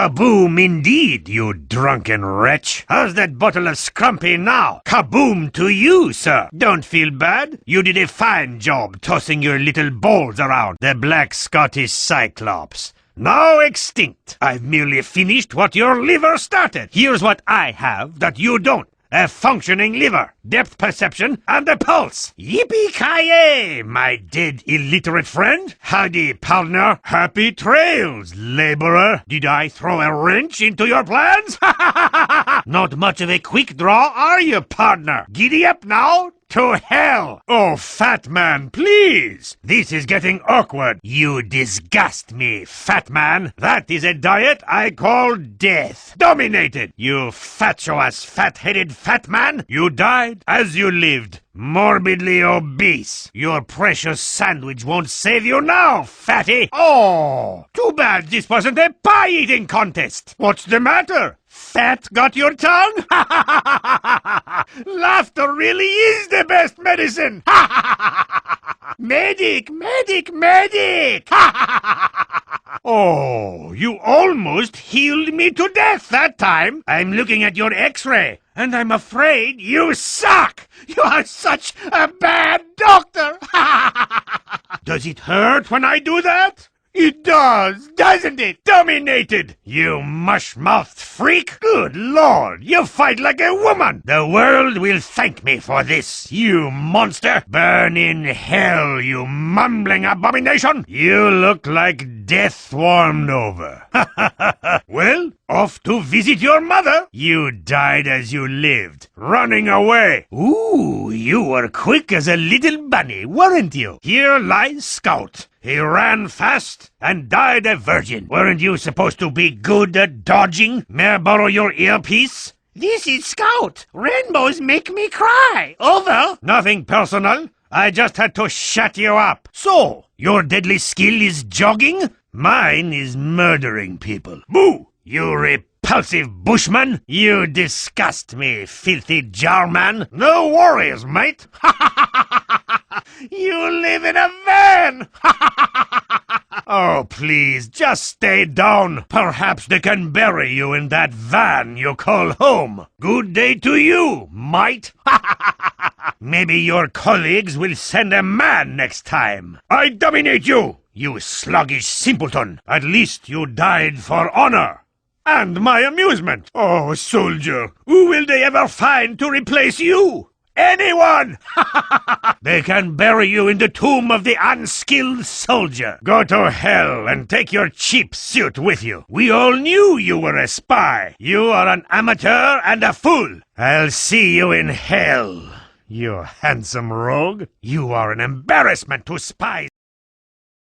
Kaboom indeed, you drunken wretch. How's that bottle of scrumpy now? Kaboom to you, sir. Don't feel bad. You did a fine job tossing your little balls around, the Black Scottish Cyclops. Now extinct. I've merely finished what your liver started. Here's what I have that you don't. A functioning liver, depth perception, and a pulse. Yippee-ki-yay, my dead illiterate friend. Howdy, partner. Happy trails, laborer. Did I throw a wrench into your plans? Not much of a quick draw, are you, partner? Giddy up now. To hell! Oh, fat man, please! This is getting awkward. You disgust me, fat man. That is a diet I call death. Dominated! You fatuous, fat-headed fat man! You died as you lived. Morbidly obese. Your precious sandwich won't save you now, fatty! Oh! Too bad this wasn't a pie-eating contest! What's the matter? Fat got your tongue? Laughter really is the best medicine! Medic! Medic! Medic! Oh, you almost healed me to death that time. I'm looking at your x-ray, and I'm afraid you suck! You are such a bad doctor! Does it hurt when I do that? It does, doesn't it? Dominated! You mush-mouthed freak! Good lord, you fight like a woman! The world will thank me for this, you monster! Burn in hell, you mumbling abomination! You look like death warmed over. Well, off to visit your mother! You died as you lived, running away! Ooh, you were quick as a little bunny, weren't you? Here lies Scout. He ran fast and died a virgin. Weren't you supposed to be good at dodging? May I borrow your earpiece? This is Scout. Rainbows make me cry. Over. Nothing personal. I just had to shut you up. So, your deadly skill is jogging? Mine is murdering people. Boo! You repulsive bushman. You disgust me, filthy jarman. No worries, mate. You live in a van! Oh, please, just stay down. Perhaps they can bury you in that van you call home. Good day to you, mate. Maybe your colleagues will send a man next time. I dominate you, you sluggish simpleton. At least you died for honor. And my amusement. Oh, soldier, who will they ever find to replace you? Anyone! They can bury you in the tomb of the unskilled soldier. Go to hell and take your cheap suit with you. We all knew you were a spy. You are an amateur and a fool. I'll see you in hell, you handsome rogue. You are an embarrassment to spies.